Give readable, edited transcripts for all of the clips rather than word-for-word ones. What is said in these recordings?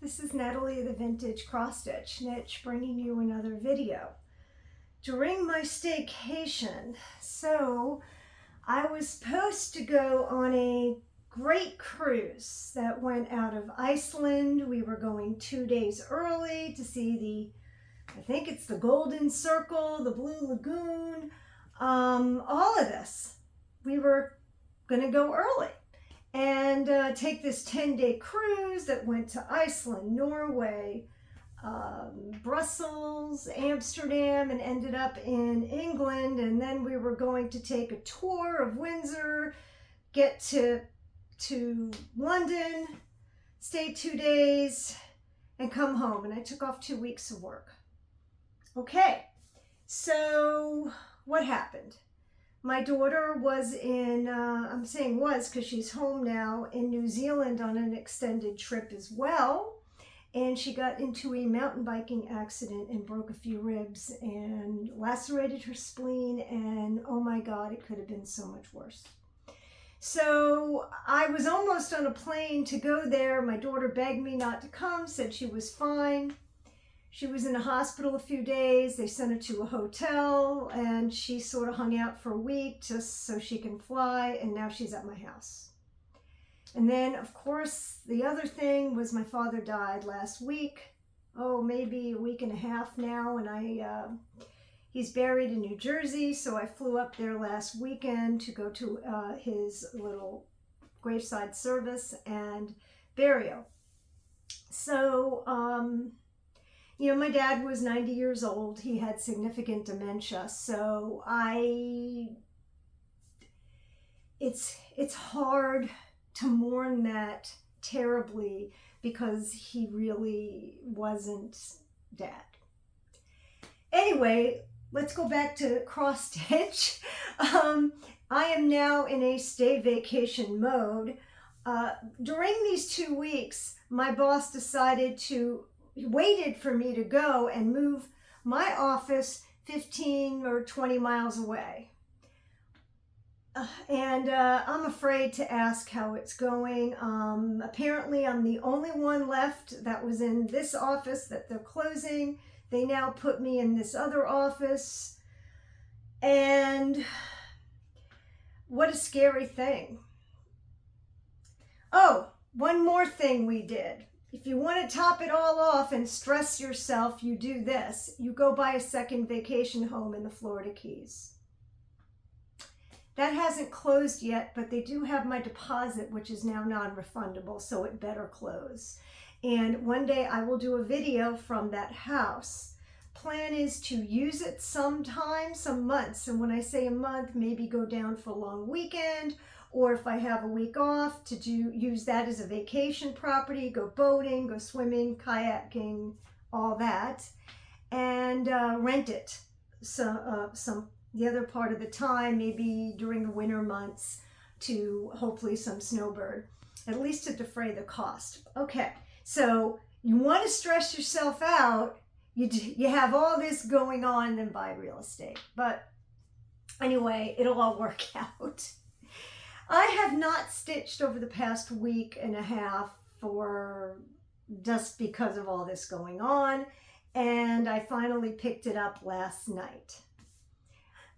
This is Natalie of the Vintage Cross Stitch Niche bringing you another video. During my staycation, so I was supposed to go on a great cruise that went out of Iceland. We were going 2 days early to see I think it's the Golden Circle, the Blue Lagoon, all of this. We were gonna go early and take this 10-day cruise that went to Iceland, Norway, Brussels, Amsterdam, and ended up in England. And then we were going to take a tour of Windsor, get to London, stay 2 days, and come home. And I took off 2 weeks of work. Okay, so what happened? My daughter was in, I'm saying was because she's home now, in New Zealand on an extended trip as well. And she got into a mountain biking accident and broke a few ribs and lacerated her spleen. And oh my God, it could have been so much worse. So I was almost on a plane to go there. My daughter begged me not to come, said she was fine. She was in a hospital a few days. They sent her to a hotel and she sort of hung out for a week just so she can fly. And now she's at my house. And then, of course, the other thing was my father died last week. Oh, maybe a week and a half now. And he's buried in New Jersey. So I flew up there last weekend to go to his little graveside service and burial. So, you know, my dad was 90 years old. He had significant dementia. So it's hard to mourn that terribly because he really wasn't dad. Anyway, let's go back to cross stitch. I am now in a stay vacation mode. During these 2 weeks, my boss decided to waited for me to go and move my office 15 or 20 miles away. And I'm afraid to ask how it's going. Apparently, I'm the only one left that was in this office that they're closing. They now put me in this other office. And what a scary thing. Oh, one more thing we did. If you want to top it all off and stress yourself, you do this. You go buy a second vacation home in the Florida Keys. That hasn't closed yet, but they do have my deposit, which is now non-refundable, so it better close. And one day I will do a video from that house. Plan is to use it sometime, some months. And when I say a month, maybe go down for a long weekend, or if I have a week off, to use that as a vacation property, go boating, go swimming, kayaking, all that, and rent it. So the other part of the time, maybe during the winter months, to hopefully some snowbird, at least to defray the cost. Okay, so you want to stress yourself out. You have all this going on, then buy real estate. But anyway, it'll all work out. I have not stitched over the past week and a half just because of all this going on, and I finally picked it up last night.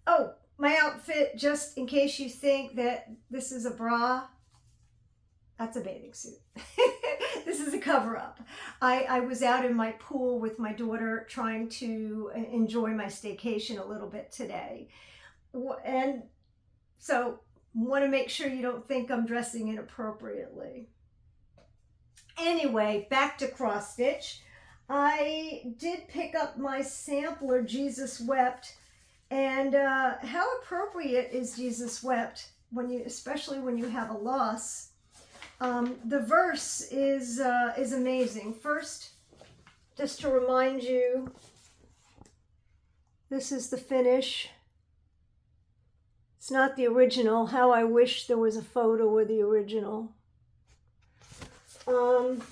Oh, my outfit, just in case you think that this is a bra, that's a bathing suit. This is a cover-up. I was out in my pool with my daughter trying to enjoy my staycation a little bit today, and so want to make sure you don't think I'm dressing inappropriately. Anyway, back to cross stitch. I did pick up my sampler, Jesus Wept, and how appropriate is Jesus Wept especially when you have a loss. The verse is amazing. First, just to remind you, this is the finish. It's not the original. How I wish there was a photo of the original.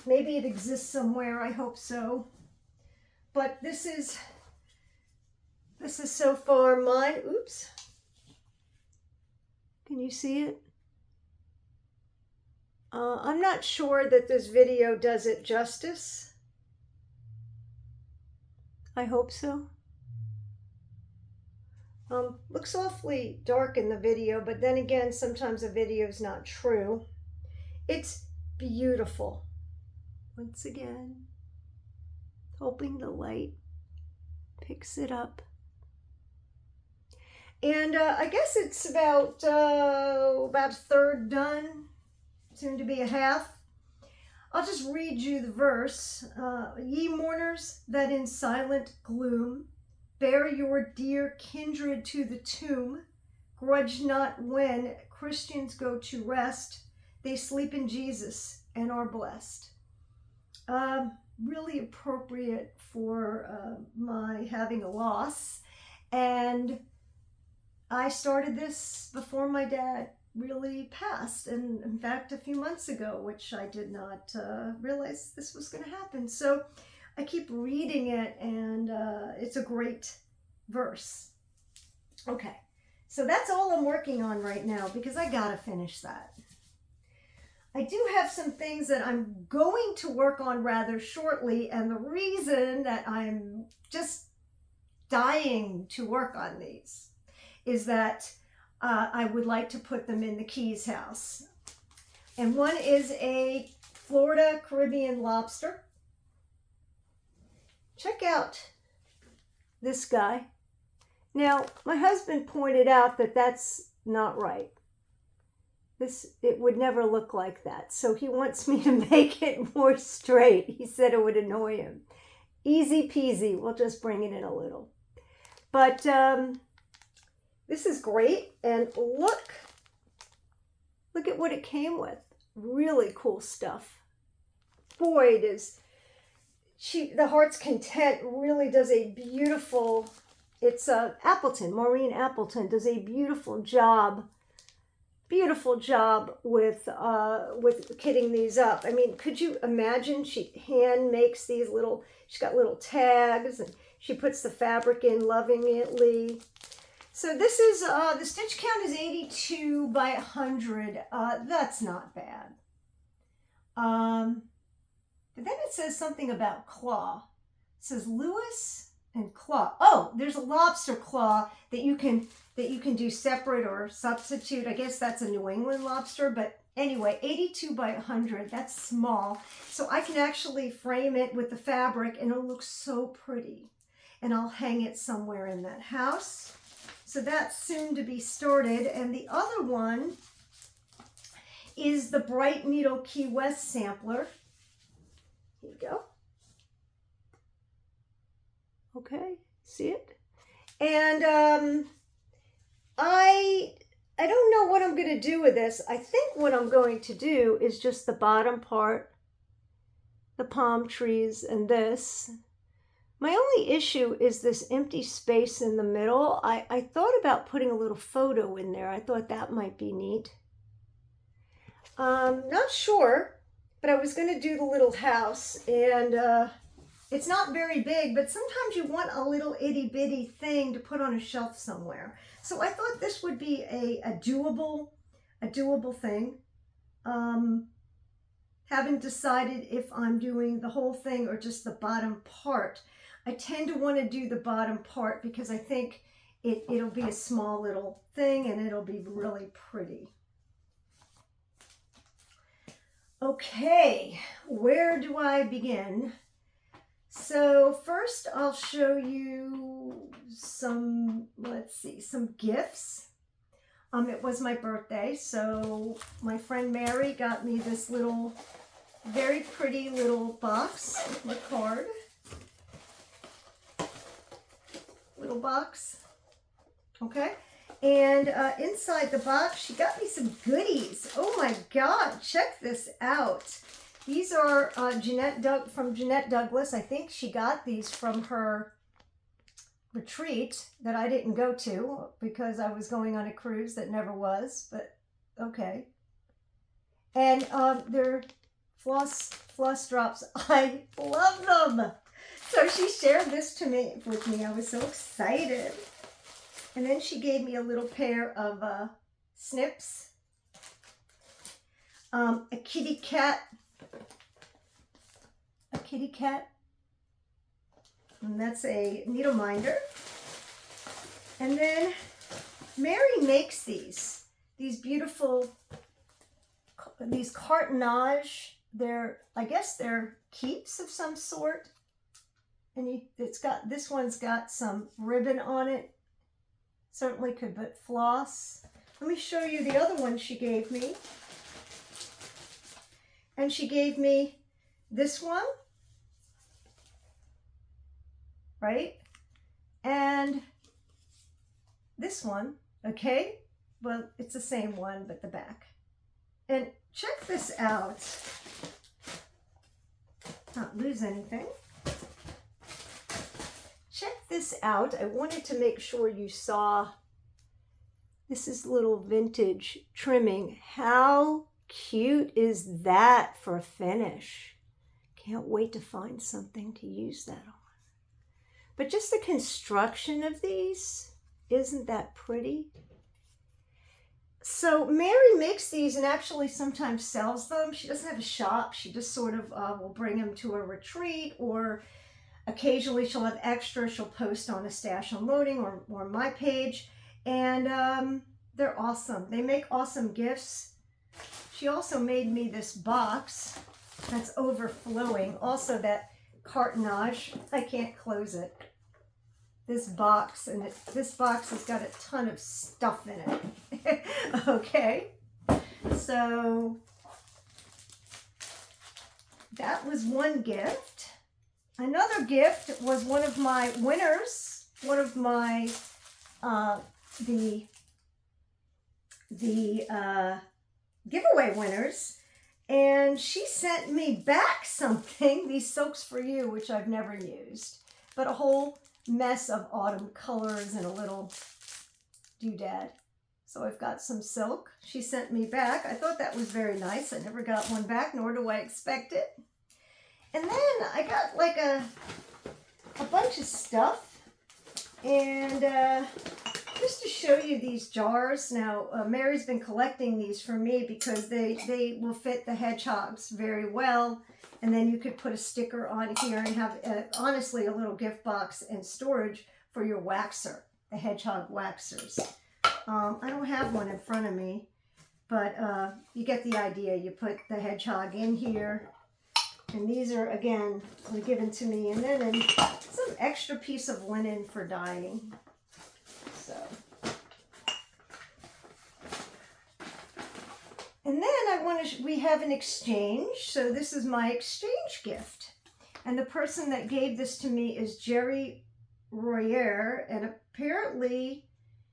Maybe it exists somewhere. I hope so. But this is so far my, oops. Can you see it? I'm not sure that this video does it justice. I hope so. Looks awfully dark in the video, but then again, sometimes a video is not true. It's beautiful. Once again, hoping the light picks it up. And I guess it's about a third done, soon to be a half. I'll just read you the verse. Ye mourners that in silent gloom bear your dear kindred to the tomb, grudge not when Christians go to rest, they sleep in Jesus and are blessed. Really appropriate for my having a loss. And I started this before my dad really passed, and in fact a few months ago, which I did not realize this was going to happen. So I keep reading it, and it's a great verse. Okay, so that's all I'm working on right now because I gotta finish that. I do have some things that I'm going to work on rather shortly, and the reason that I'm just dying to work on these is that I would like to put them in the Keys house. And one is a Florida Caribbean lobster. Check out this guy. Now, my husband pointed out that that's not right. It would never look like that. So he wants me to make it more straight. He said it would annoy him. Easy peasy. We'll just bring it in a little. But this is great. And look at what it came with. Really cool stuff. Boy, the Heart's Content really does a beautiful, it's Appleton, Maureen Appleton does a beautiful job with kitting these up. I mean, could you imagine? She hand makes these she's got little tags, and she puts the fabric in lovingly. So this is, the stitch count is 82 by 100. That's not bad. But then it says something about claw. It says Lewis and claw. Oh, there's a lobster claw that you can do separate or substitute. I guess that's a New England lobster, but anyway, 82 by 100, that's small. So I can actually frame it with the fabric and it'll look so pretty. And I'll hang it somewhere in that house. So that's soon to be started. And the other one is the Bright Needle Key West sampler. Here you go. Okay, see it? And I don't know what I'm going to do with this. I think what I'm going to do is just the bottom part, the palm trees, and this. My only issue is this empty space in the middle. I thought about putting a little photo in there. I thought that might be neat. Not sure, but I was going to do the little house, and it's not very big, but sometimes you want a little itty bitty thing to put on a shelf somewhere. So I thought this would be a doable thing. Haven't decided if I'm doing the whole thing or just the bottom part. I tend to want to do the bottom part because I think it'll be a small little thing and it'll be really pretty. Okay, where do I begin? So first I'll show you some, some gifts. It was my birthday, so my friend Mary got me this very pretty little box with a card. Little box, okay? And inside the box, she got me some goodies. Oh my God, check this out. These are from Jeanette Douglas. I think she got these from her retreat that I didn't go to because I was going on a cruise that never was, but okay. And they're floss drops. I love them. So she shared this with me. I was so excited. And then she gave me a little pair of snips. a kitty cat, and that's a needle minder. And then Mary makes these beautiful, these cartonnage. I guess they're keeps of some sort. And this one's got some ribbon on it. Certainly could put floss. Let me show you the other one she gave me. And she gave me this one, right? And this one, okay? Well, it's the same one, but the back. And check this out. Not lose anything. Check this out. I wanted to make sure you saw. This is little vintage trimming. How cute is that for a finish? Can't wait to find something to use that on. But just the construction of these, isn't that pretty? So Mary makes these and actually sometimes sells them. She doesn't have a shop. She just sort of will bring them to a retreat, or occasionally she'll have extra. She'll post on a Stash Unloading or my page. And they're awesome. They make awesome gifts. She also made me this box that's overflowing. Also that cartonnage. I can't close it. This box, and this box has got a ton of stuff in it. Okay. So that was one gift. Another gift was one of my winners, one of my giveaway winners, and she sent me back something, these Silks for You, which I've never used, but a whole mess of autumn colors and a little doodad. So I've got some silk she sent me back. I thought that was very nice. I never got one back, nor do I expect it. And then I got like a bunch of stuff, and just to show you these jars. Now, Mary's been collecting these for me because they will fit the hedgehogs very well. And then you could put a sticker on here and have, honestly, a little gift box and storage for your waxer, the hedgehog waxers. I don't have one in front of me, but you get the idea. You put the hedgehog in here. And these are, again, given to me. And then some extra piece of linen for dyeing. So. And then we have an exchange. So this is my exchange gift. And the person that gave this to me is Jerry Royer. And apparently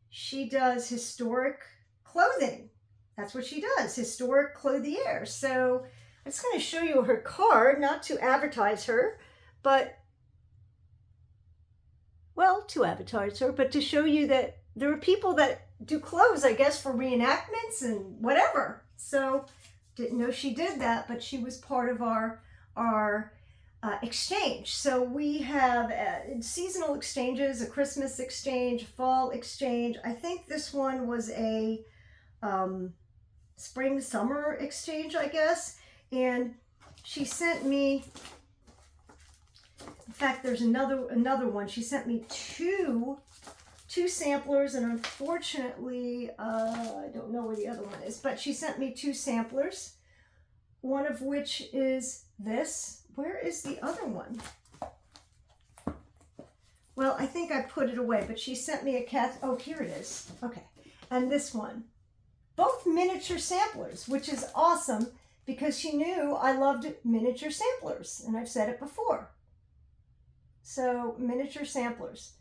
she does historic clothing. That's what she does, historic clothier. So I'm just going to show you her card, not to advertise her, but, well, to advertise her, but to show you that there are people that do clothes, I guess, for reenactments and whatever. So didn't know she did that, but she was part of our exchange. So we have seasonal exchanges, a Christmas exchange, fall exchange. I think this one was a spring-summer exchange, I guess. And she sent me, in fact, there's another one. She sent me two samplers, and unfortunately, I don't know where the other one is, but she sent me two samplers, one of which is this. Where is the other one? Well, I think I put it away, but she sent me oh, here it is. Okay. And this one. Both miniature samplers, which is awesome, because she knew I loved miniature samplers, and I've said it before. So, miniature samplers.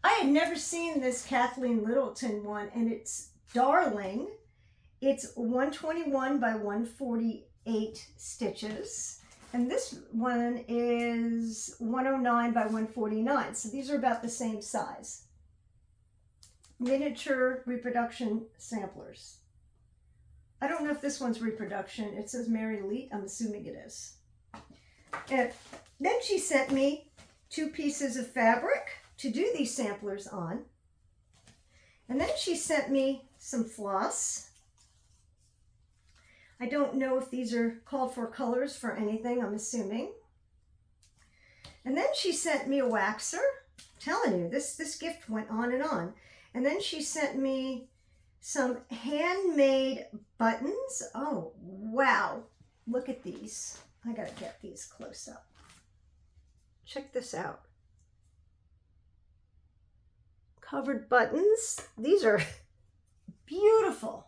I had never seen this Kathleen Littleton one, and it's darling. It's 121 by 148 stitches, and this one is 109 by 149. So these are about the same size. Miniature reproduction samplers. I don't know if this one's reproduction. It says Mary Leet. I'm assuming it is. And then she sent me 2 pieces of fabric to do these samplers on. And then she sent me some floss. I don't know if these are called for colors for anything, I'm assuming. And then she sent me a waxer. I'm telling you, this gift went on and on. And then she sent me some handmade buttons. Oh, wow. Look at these. I gotta get these close up. Check this out. Covered buttons. These are beautiful.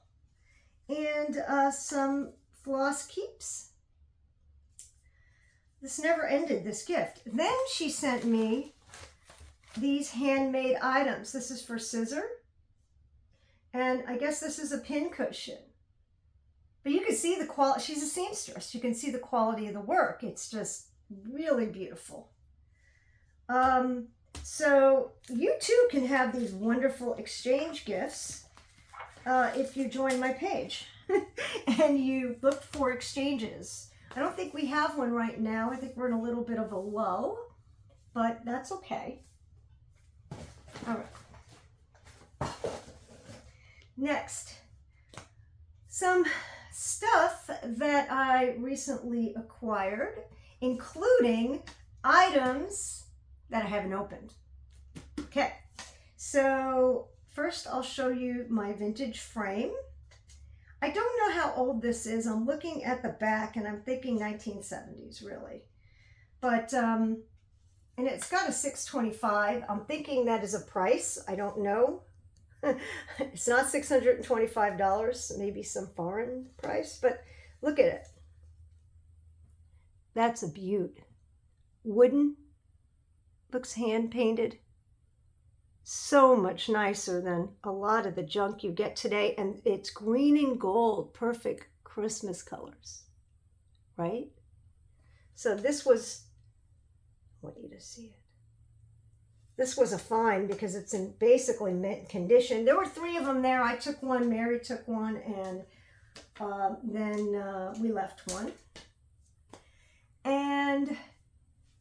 And some floss keeps. This never ended, this gift. Then she sent me these handmade items. This is for scissor. And I guess this is a pin cushion. But you can see the quality. She's a seamstress. You can see the quality of the work. It's just really beautiful. So you too can have these wonderful exchange gifts if you join my page and you look for exchanges. I don't think we have one right now. I think we're in a little bit of a lull, but that's okay. All right. Next, some stuff that I recently acquired, including items that I haven't opened. Okay, so first I'll show you my vintage frame. I don't know how old this is. I'm looking at the back and I'm thinking 1970s really. But, and it's got a 625. I'm thinking that is a price. I don't know. It's not $625, maybe some foreign price, but look at it. That's a beaut. Wooden, looks hand painted. So much nicer than a lot of the junk you get today. And it's green and gold, perfect Christmas colors, right? So this was, I want you to see it. This was a find because it's in basically mint condition. There were 3 of them there. I took one, Mary took one, and then we left one. And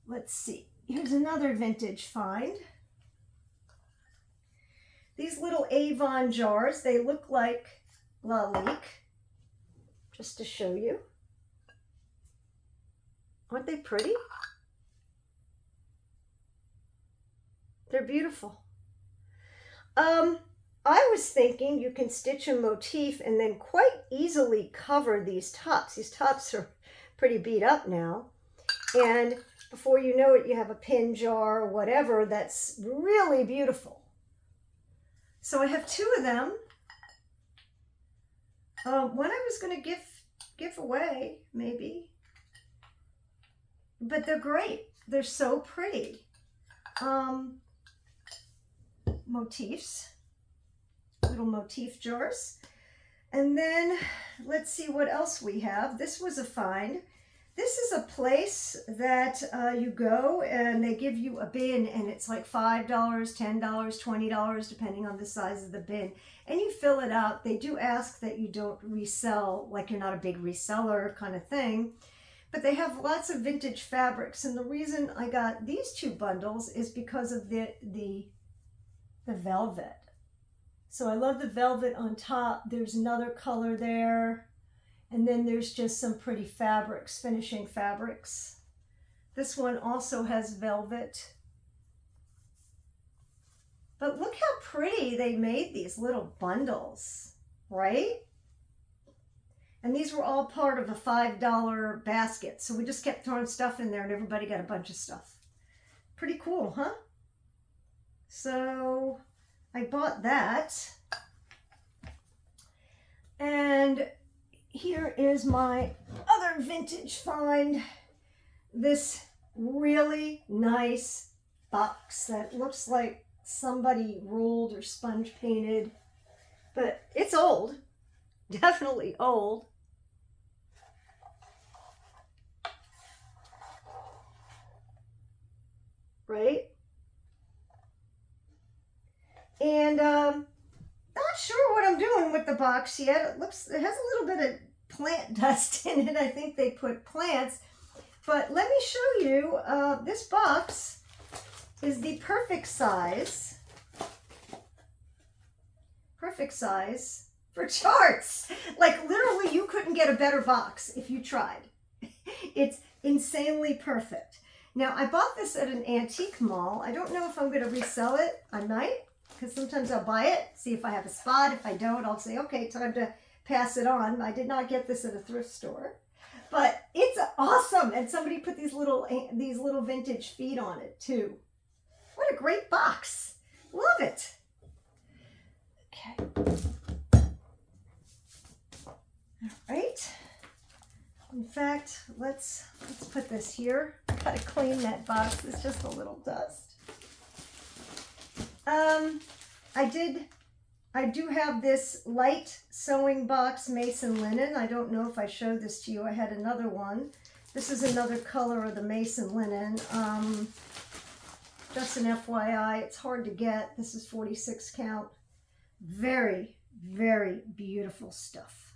let's see, here's another vintage find. These little Avon jars, they look like Lalique, just to show you. Aren't they pretty? They're beautiful. I was thinking you can stitch a motif and then quite easily cover these tops. These tops are pretty beat up now. And before you know it, you have a pin jar or whatever that's really beautiful. So I have 2 of them. One I was going to give away, maybe. But they're great. They're so pretty. Motifs, little motif jars. And then let's see what else we have. This was a find. This is a place that you go and they give you a bin, and it's like $5, $10, $20, depending on the size of the bin. And you fill it out. They do ask that you don't resell, like you're not a big reseller kind of thing. But they have lots of vintage fabrics. And the reason I got these 2 bundles is because of the velvet. So I love the velvet on top. There's another color there. And then there's just some pretty fabrics, finishing fabrics. This one also has velvet. But look how pretty they made these little bundles, right? And these were all part of a $5 basket. So we just kept throwing stuff in there and everybody got a bunch of stuff. Pretty cool, huh? So I bought that. And here is my other vintage find. This really nice box that looks like somebody rolled or sponge painted, but it's old, definitely old. Right? And not sure what I'm doing with the box yet. It has a little bit of plant dust in it. I think they put plants. But let me show you, this box is the perfect size for charts. Like literally you couldn't get a better box if you tried. It's insanely perfect. Now I bought this at an antique mall. I don't know if I'm going to resell it. I might, because sometimes I'll buy it, see if I have a spot. If I don't, I'll say, okay, time to pass it on. I did not get this at a thrift store, but it's awesome. And somebody put these little vintage feet on it too. What a great box. Love it. Okay. All right. In fact, let's put this here. I gotta clean that box. It's just a little dust. I do have this light sewing box Mason linen. I don't know if I showed this to you. I had another one. This is another color of the Mason linen. Just an FYI, it's hard to get. This is 46 count. Very, very beautiful stuff.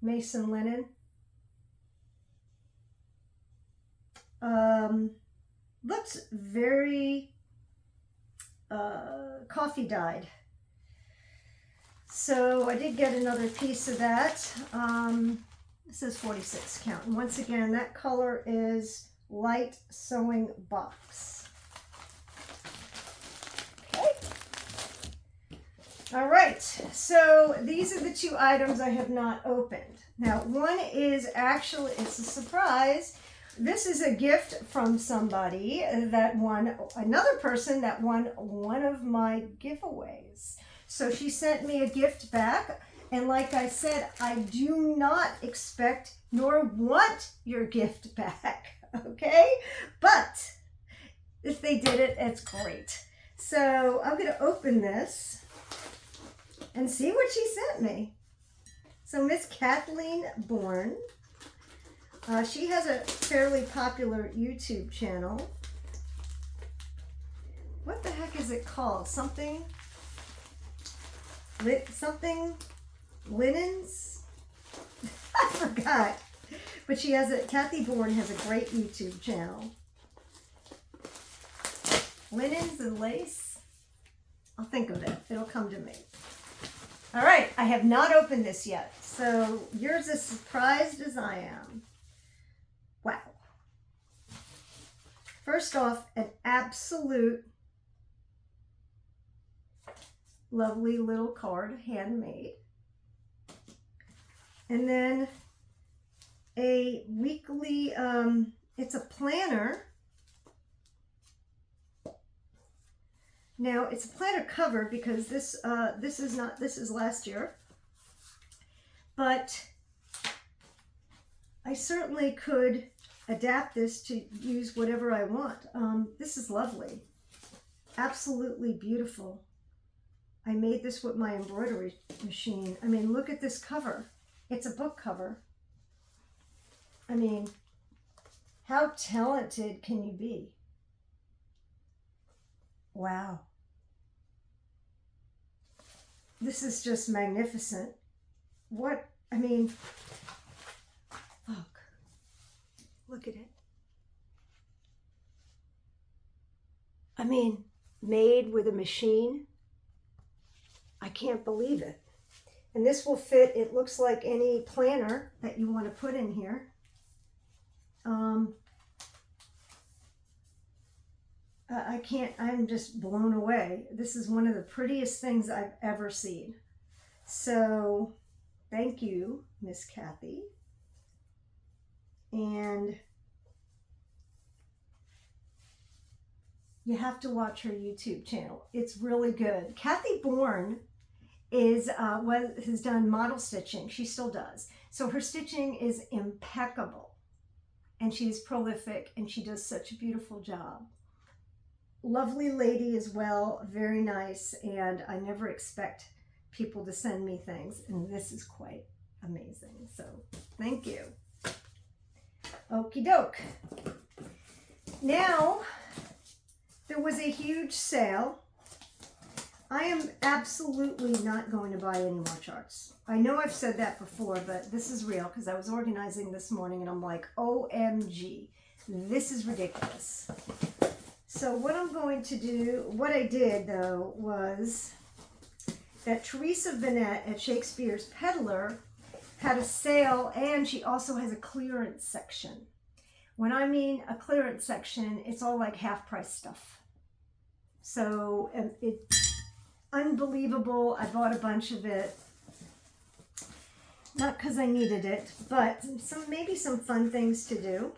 Mason linen. Looks very coffee dyed. So I did get another piece of that. This is 46 count. And once again, that color is light sewing box. Okay. All right. So these are the two items I have not opened. Now, one is actually, it's a surprise. This is a gift from somebody that won, another person that won one of my giveaways. So she sent me a gift back. And like I said, I do not expect nor want your gift back, okay? But if they did it, it's great. So I'm going to open this and see what she sent me. So Miss Kathleen Bourne. She has a fairly popular YouTube channel. What the heck is it called? Something linens? I forgot. But she has Kathy Bourne has a great YouTube channel. Linens and lace? I'll think of it. It'll come to me. All right. I have not opened this yet. So you're as surprised as I am. Wow. First off, an absolute lovely little card, handmade. And then a weekly, it's a planner. Now it's a planner cover because this is last year. But I certainly could adapt this to use whatever I want. This is lovely. Absolutely beautiful. I made this with my embroidery machine. I mean, look at this cover. It's a book cover. I mean, how talented can you be? Wow. This is just magnificent. What, I mean, look at it. I mean, made with a machine. I can't believe it. And this will fit, it looks like any planner that you want to put in here. I can't, I'm just blown away. This is one of the prettiest things I've ever seen. So thank you, Miss Kathy. And you have to watch her YouTube channel. It's really good. Kathy Bourne has done model stitching. She still does. So her stitching is impeccable. And she's prolific and she does such a beautiful job. Lovely lady as well, very nice. And I never expect people to send me things. And this is quite amazing. So thank you. Okie doke. Now, there was a huge sale. I am absolutely not going to buy any more charts. I know I've said that before, but this is real because I was organizing this morning and I'm like, OMG, this is ridiculous. So what I'm going to do, what I did though, was that Teresa Bennett at Shakespeare's Peddler had a sale, and she also has a clearance section. When I mean a clearance section, it's all like half price stuff. So it's unbelievable. I bought a bunch of it. Not because I needed it, but maybe some fun things to do.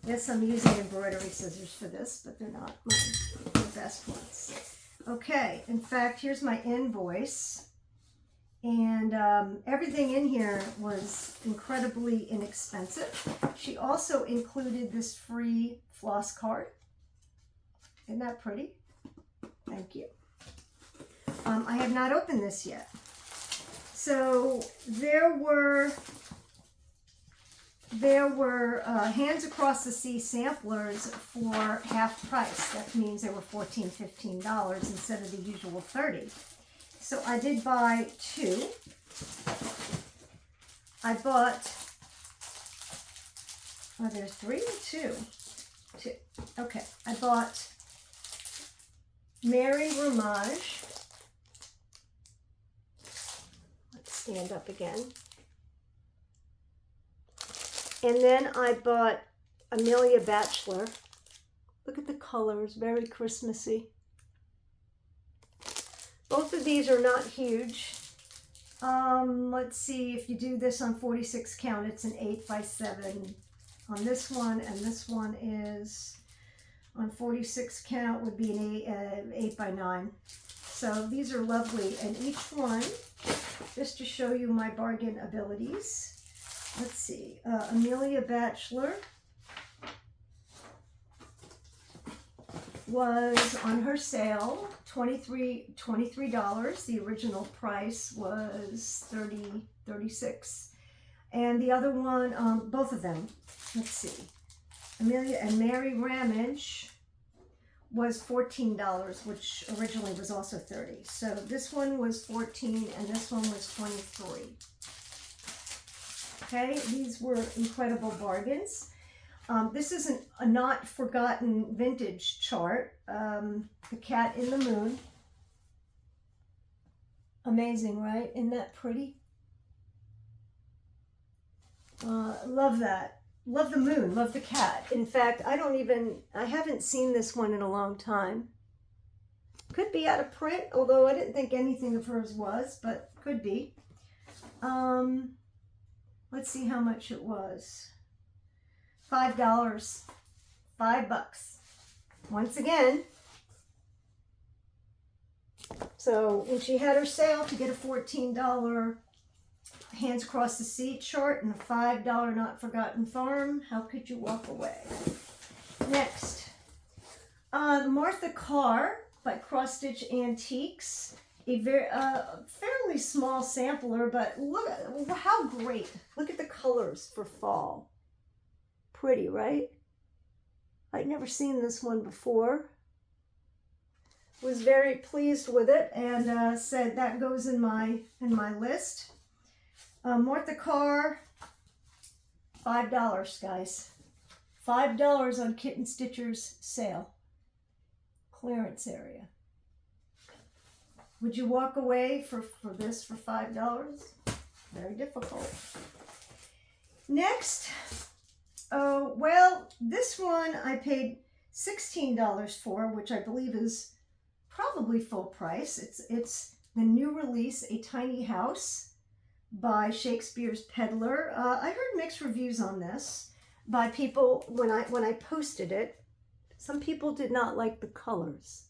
Yes, I'm using embroidery scissors for this, but they're not the best ones. Okay, in fact, here's my invoice. And everything in here was incredibly inexpensive. She also included this free floss card. Isn't that pretty? Thank you. I have not opened this yet. So there were Hands Across the Sea samplers for half price. That means they were $14, $15 instead of the usual $30. So I did buy two. I bought, oh, there's three or two? Two. Okay. I bought Mary Ramage. Let's stand up again. And then I bought Amelia Bachelor. Look at the colors, very Christmassy. Both of these are not huge. Let's see, if you do this on 46 count, it's an 8x7 on this one, and this one is on 46 count would be an 8x9. So these are lovely, and each one, just to show you my bargain abilities. Let's see, Amelia Bachelor was on her sale, $23. The original price was $36. And the other one, both of them, let's see, Amelia and Mary Ramage was $14, which originally was also $30. So this one was $14 and this one was $23. Okay, these were incredible bargains. This is a not forgotten vintage chart. The Cat in the Moon. Amazing, right? Isn't that pretty? Love that. Love the moon. Love the cat. In fact, I haven't seen this one in a long time. Could be out of print, although I didn't think anything of hers was, but could be. Let's see how much it was. $5. $5. Once again. So when she had her sale to get a $14 Hands Across the Sea chart and a $5 Not Forgotten Farm, how could you walk away? Next, Martha Carr by Cross Stitch Antiques. A fairly small sampler, but look how great. Look at the colors for fall. Pretty, right? I'd never seen this one before. Was very pleased with it and said that goes in my list. Martha Carr, $5, guys. $5 on Kitten Stitcher's sale. Clearance area. Would you walk away for this for $5? Very difficult. Next, well, this one I paid $16 for, which I believe is probably full price. It's the new release, A Tiny House by Shakespeare's Peddler. I heard mixed reviews on this by people when I posted it. Some people did not like the colors.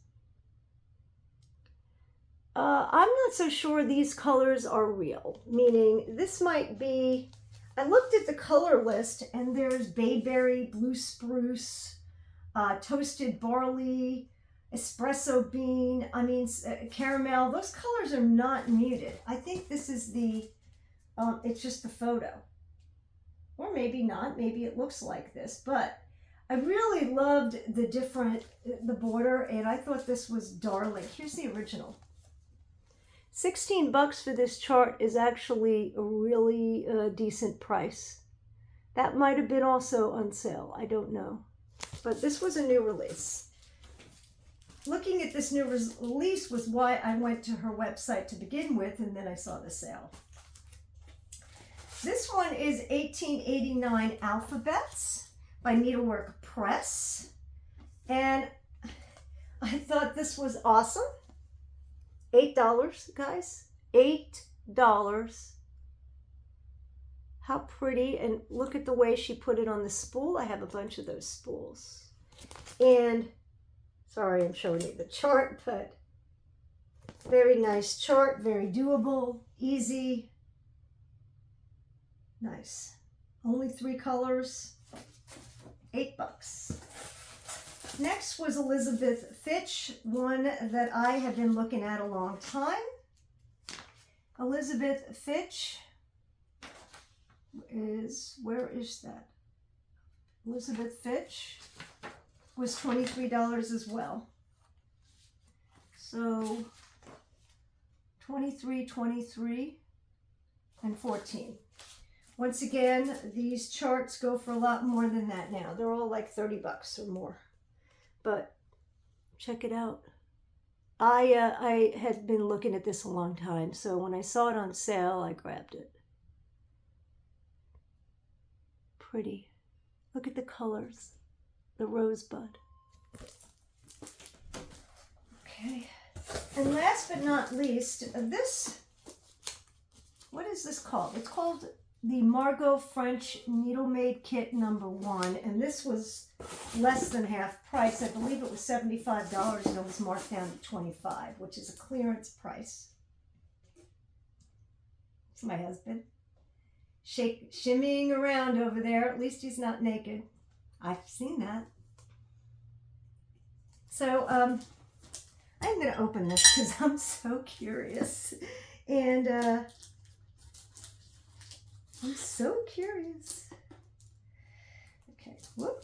I'm not so sure these colors are real, meaning this might be, I looked at the color list and there's bayberry, blue spruce, toasted barley, espresso bean, caramel. Those colors are not muted. I think this is it's just the photo. Or maybe not, maybe it looks like this, but I really loved the border, and I thought this was darling. Here's the original. $16 for this chart is actually a really decent price. That might have been also on sale. I don't know. but this was a new release. Looking at this new release was why I went to her website to begin with, and then I saw the sale. This one is 1889 Alphabets by Needlework Press. And I thought this was awesome. $8, guys. $8. How pretty. And look at the way she put it on the spool. I have a bunch of those spools. And, sorry I'm showing you the chart, but very nice chart. Very doable. Easy. Nice. Only 3 colors. $8. Next was Elizabeth Fitch, one that I have been looking at a long time. Elizabeth Fitch is, where is that? Elizabeth Fitch was $23 as well. So 23, 23, and 14. Once again, these charts go for a lot more than that now. They're all like $30 or more. But check it out. I had been looking at this a long time, so when I saw it on sale, I grabbed it. Pretty. Look at the colors. The rosebud. Okay. And last but not least, this, what is this called? It's called the Margot French Needle Made Kit #1, and this was less than half price. I believe it was $75 and it was marked down to $25, which is a clearance price. It's my husband. Shimmying around over there. At least he's not naked. I've seen that. So I'm going to open this because I'm so curious. And I'm so curious. Okay, whoop.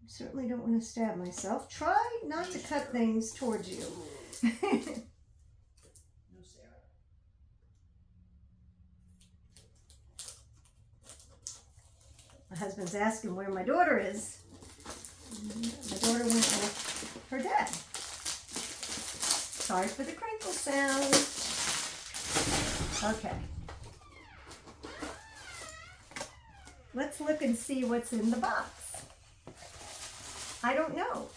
Certainly don't want to stab myself. Try not to cut things towards you. My husband's asking where my daughter is. My daughter went with her dad. Sorry for the crinkle sound. Okay. Let's look and see what's in the box. I don't know.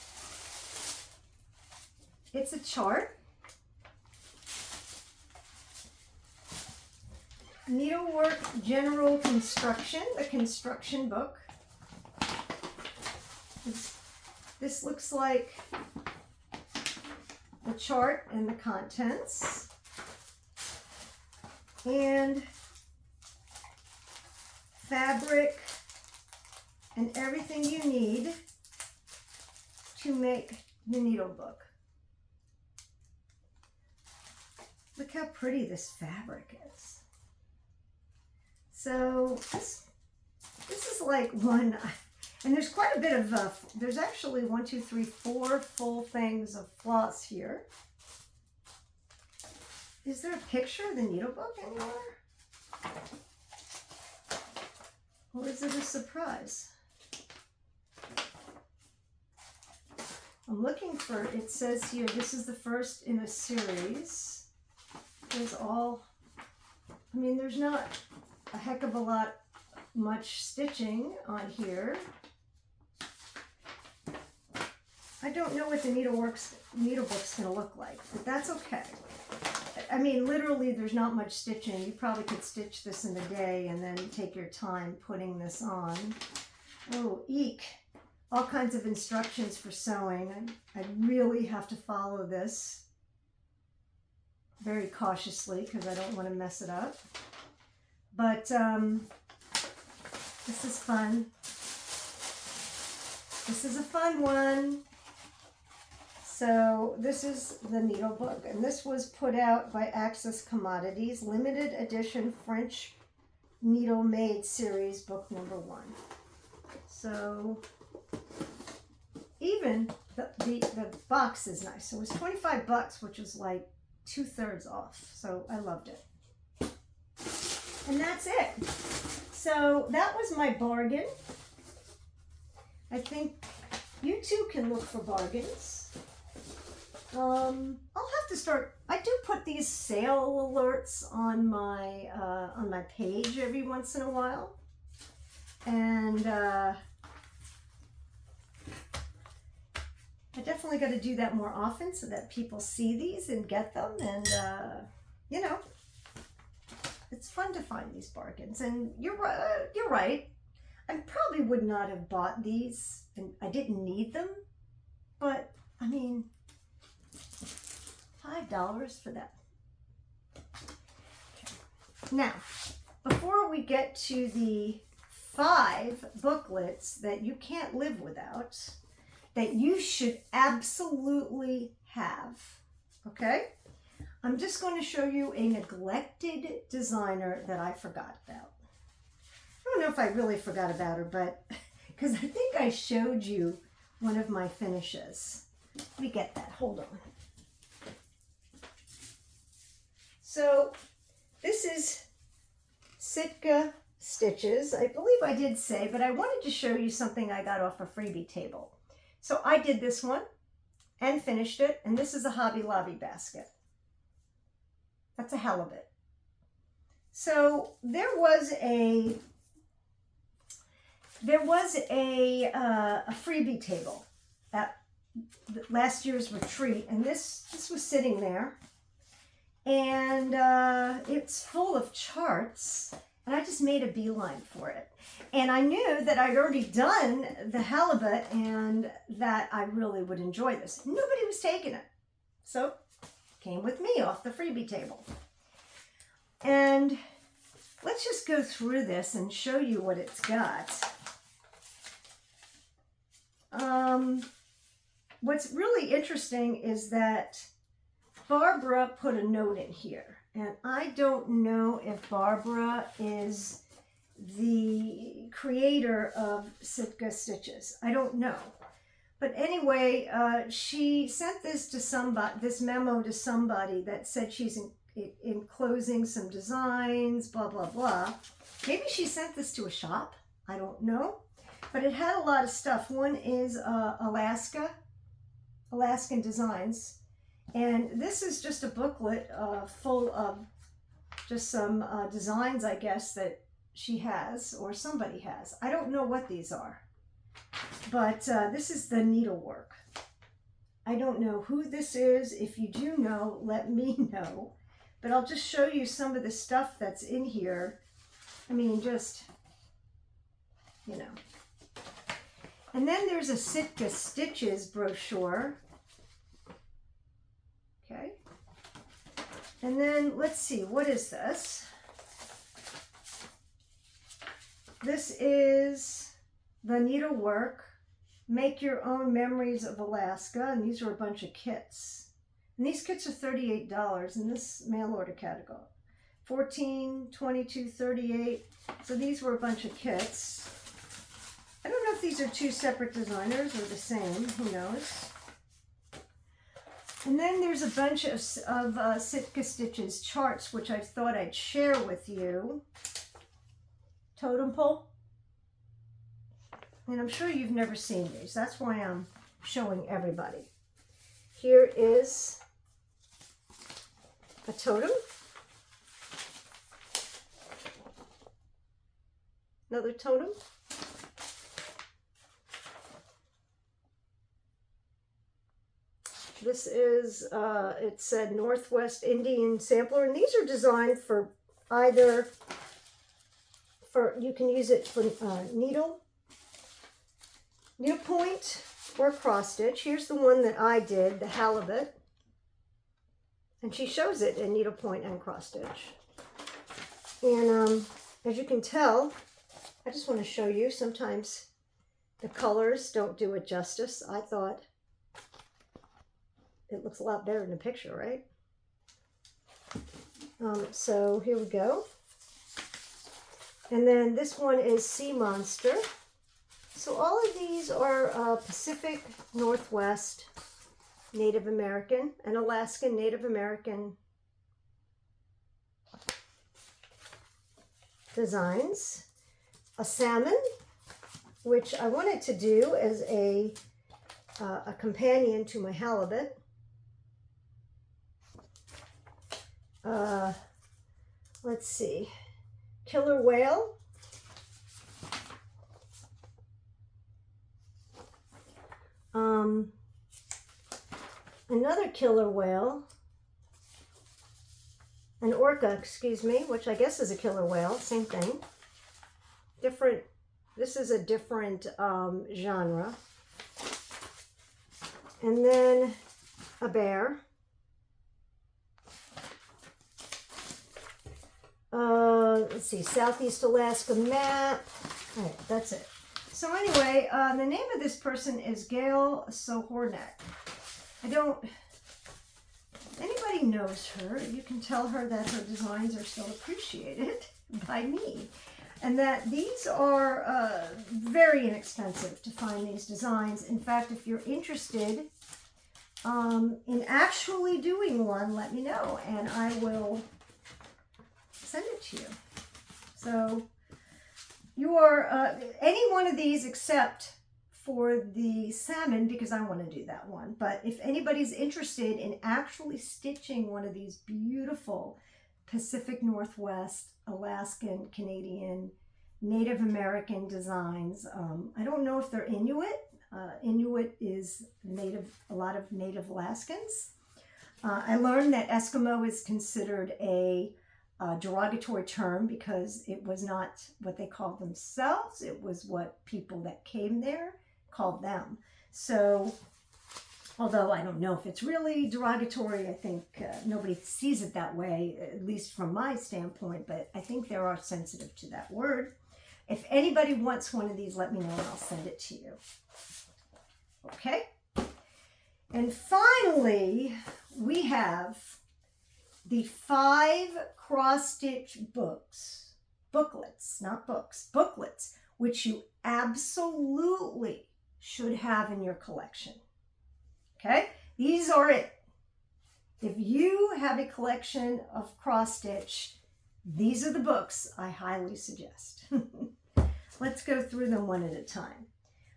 It's a chart. Needlework General Construction, the construction book. This looks like the chart and the contents. And fabric and everything you need to make the needle book. Look how pretty this fabric is. So this is like one, and there's quite a bit of, there's actually 1, 2, 3, 4 full things of floss here. Is there a picture of the needle book anywhere? Or is it a surprise? I'm looking for, it says here, this is the first in a series. There's all, I mean, there's not a heck of a lot, much stitching on here. I don't know what the needlebook's gonna look like, but that's okay. I mean, literally, there's not much stitching. You probably could stitch this in a day and then take your time putting this on. Oh, eek. All kinds of instructions for sewing. I really have to follow this very cautiously because I don't want to mess it up. But this is fun. This is a fun one. So this is the needle book, and this was put out by Access Commodities, limited edition French needle made series, book #1. So even the box is nice. So it was $25, which was like 2/3 off. So I loved it. And that's it. So that was my bargain. I think you too can look for bargains. I'll have to start. I do put these sale alerts on my page every once in a while, and I definitely got to do that more often so that people see these and get them. And you know, it's fun to find these bargains. And you're right. I probably would not have bought these, and I didn't need them, but I mean, $5 for that. Okay. Now, before we get to the 5 booklets that you can't live without, that you should absolutely have, okay? I'm just going to show you a neglected designer that I forgot about. I don't know if I really forgot about her, but because I think I showed you one of my finishes. Let me get that. Hold on. So this is Sitka stitches. I believe I did say, but I wanted to show you something I got off a freebie table. So I did this one and finished it, and this is a Hobby Lobby basket. That's a halibut. So there was a freebie table at last year's retreat, and this was sitting there, and it's full of charts, and I just made a beeline for it. And I knew that I'd already done the halibut and that I really would enjoy this. Nobody was taking it, so it came with me off the freebie table. And let's just go through this and show you what it's got. What's really interesting is that Barbara put a note in here, and I don't know if Barbara is the creator of Sitka Stitches. I don't know. But anyway, she sent this to somebody, this memo to somebody that said she's enclosing some designs, blah, blah, blah. Maybe she sent this to a shop. I don't know. But it had a lot of stuff. One is Alaskan designs. And this is just a booklet full of just some designs, I guess, that she has or somebody has. I don't know what these are. But this is the needlework. I don't know who this is. If you do know, let me know. But I'll just show you some of the stuff that's in here. I mean, just, you know. And then there's a Sitka Stitches brochure. Okay. And then, let's see, what is this? This is the needlework, Make Your Own Memories of Alaska. And these are a bunch of kits. And these kits are $38 in this mail order category. 14, 22, 38. So these were a bunch of kits. I don't know if these are 2 separate designers or the same. Who knows? And then there's a bunch of Sitka Stitches charts, which I thought I'd share with you. Totem pole. And I'm sure you've never seen these. That's why I'm showing everybody. Here is a totem. Another totem. This is, it said Northwest Indian Sampler, and these are designed for either, you can use it for needle point or cross stitch. Here's the one that I did, the halibut, and she shows it in needle point and cross stitch. And as you can tell, I just want to show you, sometimes the colors don't do it justice. I thought it looks a lot better in the picture, right? So here we go. And then this one is Sea Monster. So all of these are Pacific Northwest Native American and Alaskan Native American designs. A salmon, which I wanted to do as a a companion to my halibut. Let's see, killer whale. Another killer whale, an orca, excuse me, which I guess is a killer whale, same thing. Different, this is a different genre. And then a bear. Let's see, Southeast Alaska map. All right, that's it. So anyway, the name of this person is Gail Sohornek. Anybody knows her, you can tell her that her designs are still appreciated by me. And that these are very inexpensive to find these designs. In fact, if you're interested in actually doing one, let me know and I will send it to you. So you are any one of these except for the salmon, because I want to do that one. But if anybody's interested in actually stitching one of these beautiful Pacific Northwest, Alaskan, Canadian, Native American designs, I don't know if they're Inuit. Inuit is a lot of Native Alaskans. I learned that Eskimo is considered a derogatory term because it was not what they called themselves. It was what people that came there called them. So, although I don't know if it's really derogatory, I think nobody sees it that way, at least from my standpoint, but I think they are sensitive to that word. If anybody wants one of these, let me know and I'll send it to you. Okay? And finally, we have the 5 cross-stitch booklets, not books, booklets, which you absolutely should have in your collection. Okay? These are it. If you have a collection of cross-stitch, these are the books I highly suggest. Let's go through them one at a time.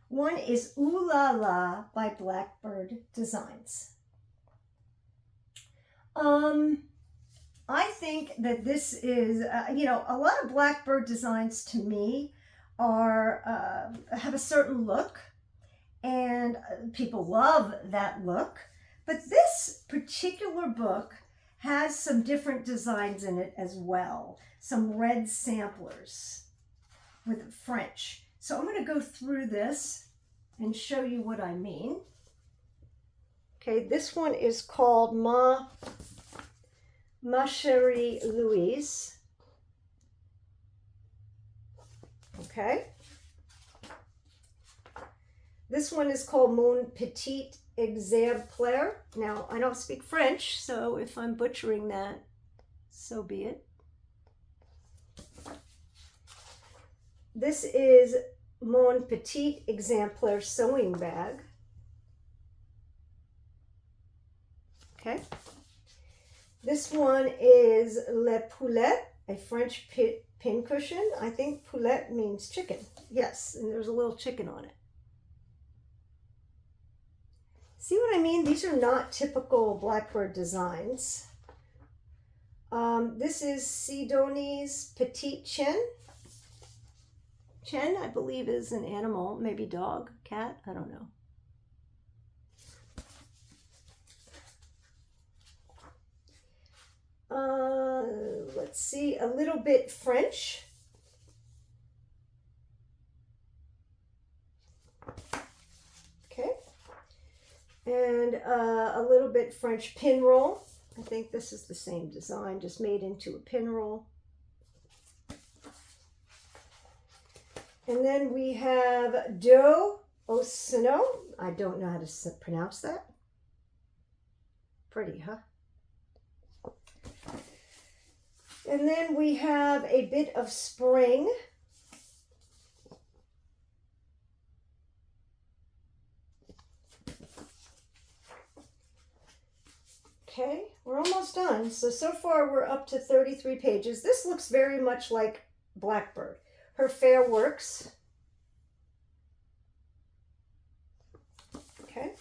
One is Ooh La La by Blackbird Designs. I think that this is, a lot of Blackbird Designs to me are have a certain look, and people love that look. But this particular book has some different designs in it as well. Some red samplers with French. So I'm going to go through this and show you what I mean. Okay, this one is called Ma Chérie Louise. Okay. This one is called Mon Petit Exemplaire. Now, I don't speak French, so if I'm butchering that, so be it. This is Mon Petit Exemplaire sewing bag. Okay. This one is Le Poulet, a French pincushion. I think poulet means chicken. Yes, and there's a little chicken on it. See what I mean? These are not typical Blackbird designs. This is Sidonie's Petite Chien. Chien, I believe, is an animal, maybe dog, cat, I don't know. Let's see, a little bit French. Okay. And a little bit French pin roll. I think this is the same design, just made into a pin roll. And then we have Do Osino. I don't know how to pronounce that. Pretty, huh? And then we have a bit of spring. Okay, we're almost done. So far we're up to 33 pages. This looks very much like Blackbird. Her fair works. Okay.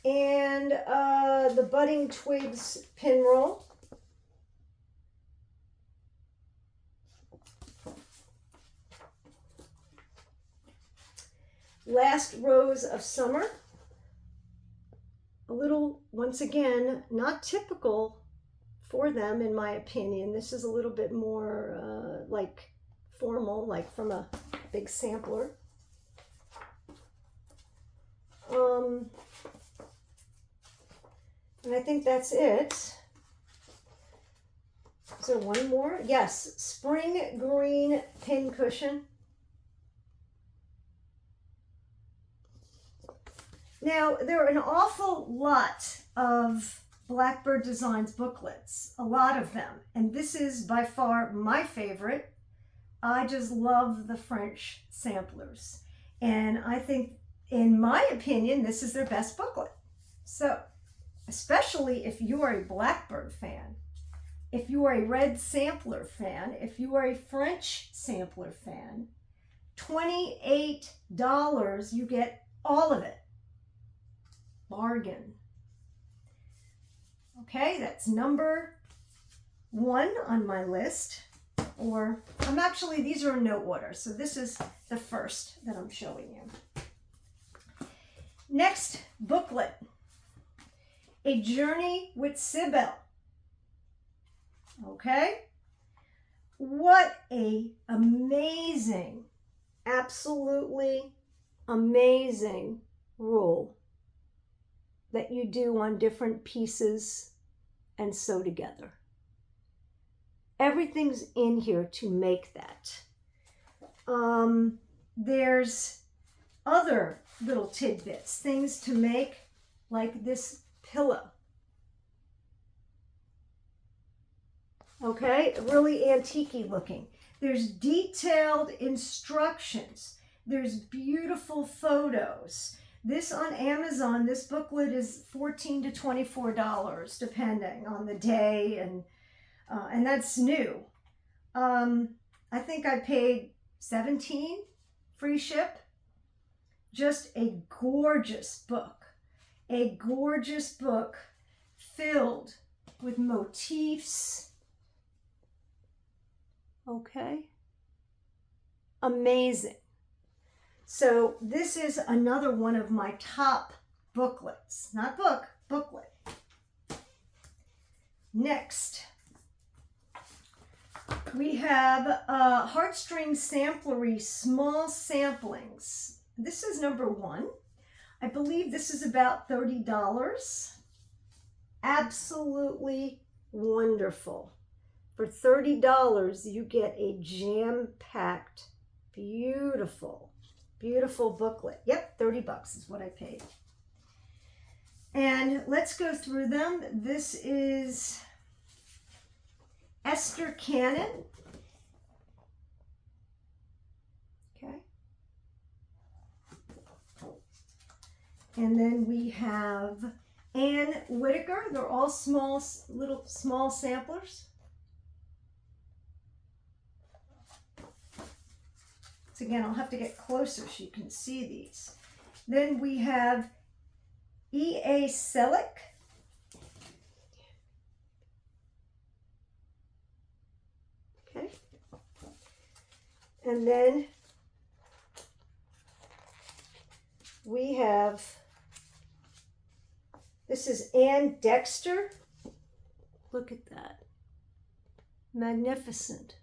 And the Budding Twigs pin roll. Last Rose of Summer. A little, once again, not typical for them in my opinion. This is a little bit more like formal, like from a big sampler. And I think that's it. Is there one more? Yes, Spring Green Pin Cushion. Now, there are an awful lot of Blackbird Designs booklets, a lot of them, and this is by far my favorite. I just love the French samplers, and I think, in my opinion, this is their best booklet. So, especially if you are a Blackbird fan, if you are a Red Sampler fan, if you are a French Sampler fan, $28, you get all of it. Bargain. Okay, that's number 1 on my list. Or, these are in no order, so this is the first that I'm showing you. Next booklet, A Journey with Sybil. Okay, what a amazing, absolutely amazing rule that you do on different pieces and sew together. Everything's in here to make that. There's other little tidbits, things to make, like this pillow. Okay, really antique-y looking. There's detailed instructions. There's beautiful photos. This on Amazon, this booklet is $14 to $24, depending on the day, and that's new. I think I paid $17 free ship. Just a gorgeous book filled with motifs. Okay, amazing. So this is another one of my top booklets, not book, booklet. Next, we have Heartstring Samplery Small Samplings. This is number 1. I believe this is about $30. Absolutely wonderful. For $30, you get a jam-packed, beautiful, beautiful booklet. Yep, $30 is what I paid. And let's go through them. This is Esther Cannon. Okay. And then we have Ann Whitaker. They're all small samplers. So again, I'll have to get closer so you can see these. Then we have E.A. Selick. Okay. And then we have, this is Ann Dexter. Look at that. Magnificent.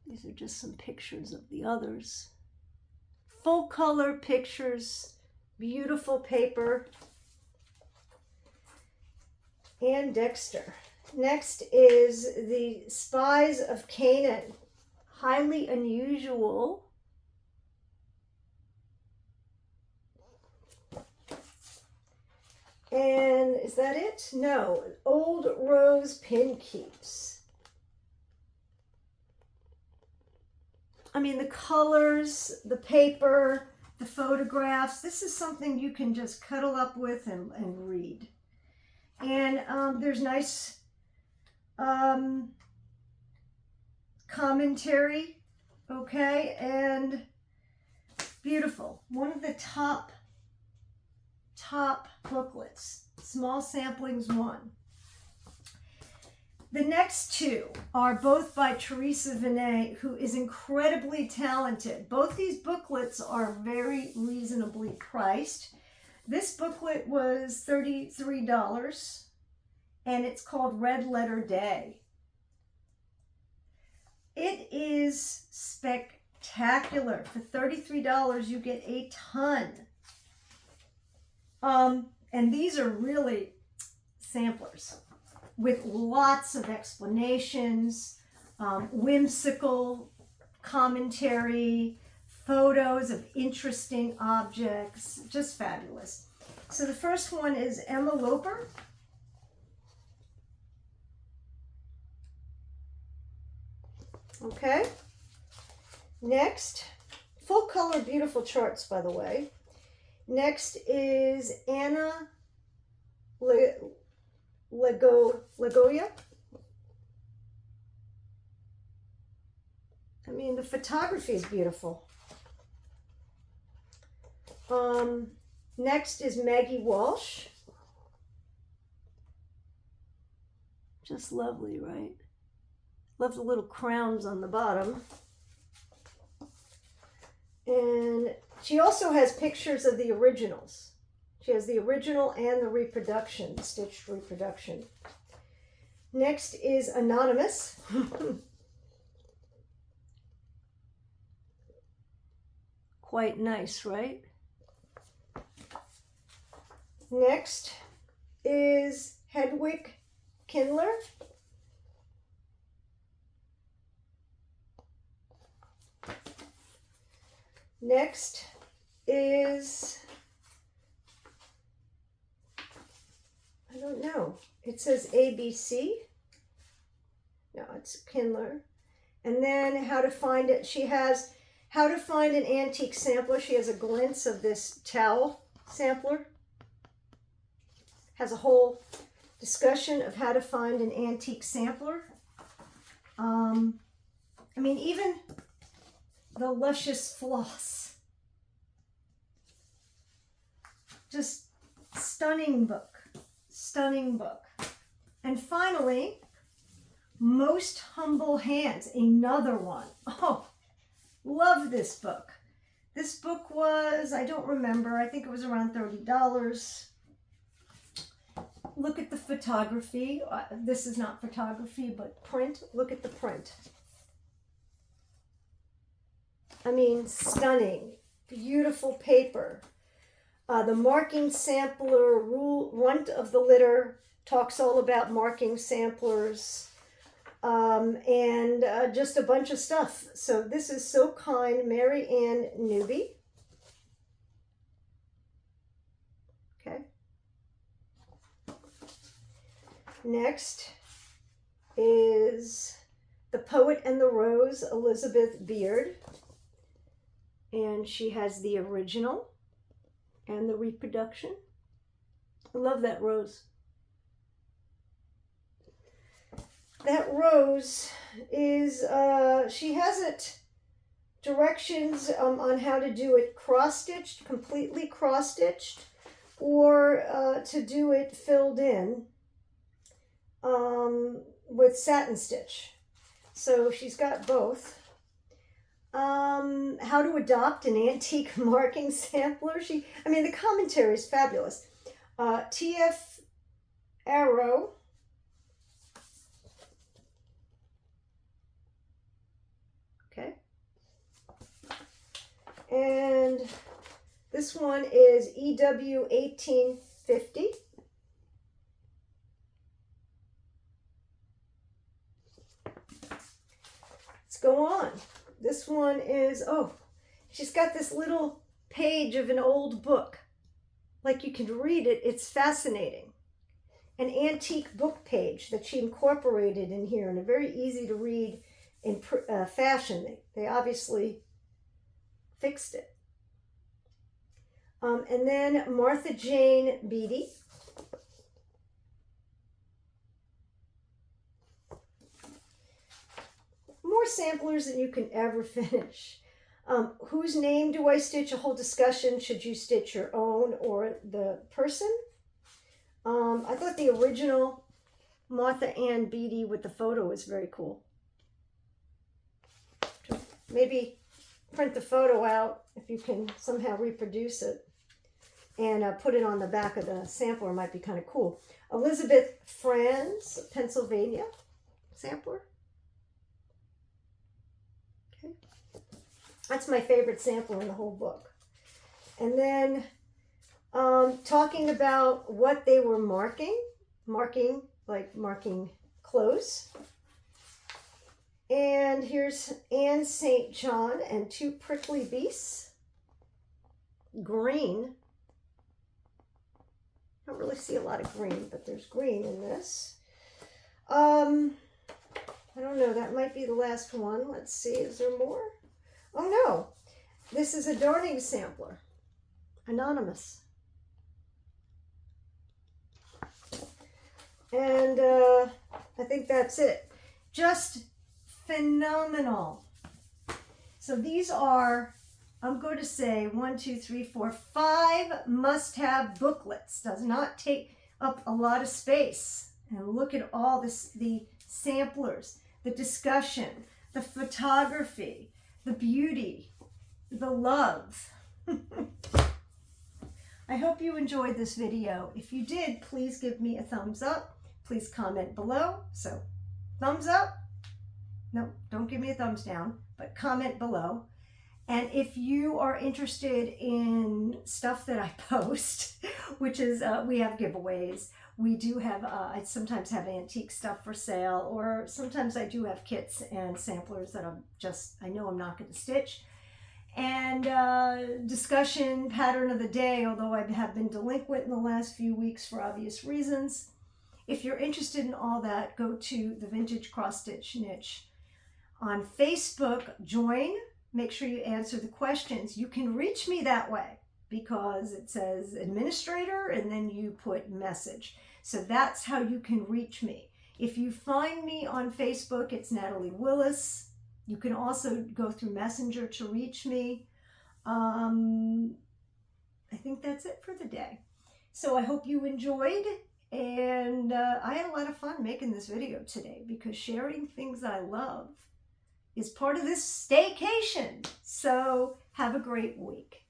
These are just some pictures of the others. Full color pictures, beautiful paper. Ann Dexter. Next is the Spies of Canaan. Highly unusual. And is that it? No. Old Rose Pin Keeps. I mean, the colors, the paper, the photographs, this is something you can just cuddle up with and read. And there's nice commentary, okay, and Beautiful. One of the top booklets. Small Samplings 1. The next two are both by Teresa Vinay, who is incredibly talented. Both these booklets are very reasonably priced. This booklet was $33, and it's called Red Letter Day. It is spectacular. For $33, you get a ton. And these are really samplers with lots of explanations, whimsical commentary, photos of interesting objects, just fabulous. So the first one is Emma Loper. Okay. Next, full color, beautiful charts, by the way. Next is Anna Lagoya. I mean, the photography is beautiful. Next is Maggie Walsh. Just lovely, right? Love the little crowns on the bottom. And she also has pictures of the originals. She has the original and the reproduction, the stitched reproduction. Next is Anonymous. Quite nice, right? Next is Hedwig Kindler. Next is, I don't know, it says ABC. No, it's Kindler. And then how to find it. She has how to find an antique sampler. She has a glimpse of this towel sampler. Has a whole discussion of how to find an antique sampler. I mean, even the luscious floss. Just stunning book. Stunning book. And finally, Most Humble Hands, another one. Oh, love this book. This book was, I don't remember, I think it was around $30. Look at the photography. This is not photography, but print. Look at the print. I mean, stunning. Beautiful paper. The marking sampler rule, runt of the litter, talks all about marking samplers. And just a bunch of stuff. So this is So Kind, Mary Ann Newby. Okay. Next is The Poet and the Rose, Elizabeth Beard. And she has the original and the reproduction. I love that rose. That rose is, she has it, directions on how to do it cross-stitched, completely cross-stitched, or to do it filled in with satin stitch. So she's got both. How to adopt an antique marking sampler. I mean, the commentary is fabulous. T.F. Arrow. Okay. And this one is EW 1850. Let's go on. This one is, oh, she's got this little page of an old book. Like you can read it, it's fascinating. An antique book page that she incorporated in here in a very easy to read in fashion. They obviously fixed it. And then Martha Jane Beattie. More samplers than you can ever finish. Whose name do I stitch? A whole discussion. Should you stitch your own or the person? I thought the original Martha Ann Beatty with the photo was very cool. Maybe print the photo out if you can somehow reproduce it and put it on the back of the sampler. Might be kind of cool. Elizabeth Franz, Pennsylvania sampler. Okay. That's my favorite sampler in the whole book. And then talking about what they were marking clothes. And here's Anne St. John and Two Prickly Beasts. Green. I don't really see a lot of green, but there's green in this. I don't know, that might be the last one. Let's see, is there more? Oh no, this is a darning sampler. Anonymous. And I think that's it. Just phenomenal. So these are, I'm going to say 1, 2, 3, 4, 5 must-have booklets. Does not take up a lot of space. And look at all this, the samplers, the discussion, the photography, the beauty, the love. I hope you enjoyed this video. If you did, please give me a thumbs up. Please comment below. So thumbs up. No, don't give me a thumbs down, but comment below. And if you are interested in stuff that I post, which is, we have giveaways. We do have, I sometimes have antique stuff for sale, or sometimes I do have kits and samplers that I know I'm not going to stitch. And discussion, pattern of the day, although I have been delinquent in the last few weeks for obvious reasons. If you're interested in all that, go to the Vintage Cross Stitch Niche on Facebook. Join. Make sure you answer the questions. You can reach me that way because it says administrator and then you put message. So that's how you can reach me. If you find me on Facebook, it's Natalie Willis. You can also go through Messenger to reach me. I think that's it for the day. So I hope you enjoyed, and I had a lot of fun making this video today because sharing things I love is part of this staycation. So have a great week.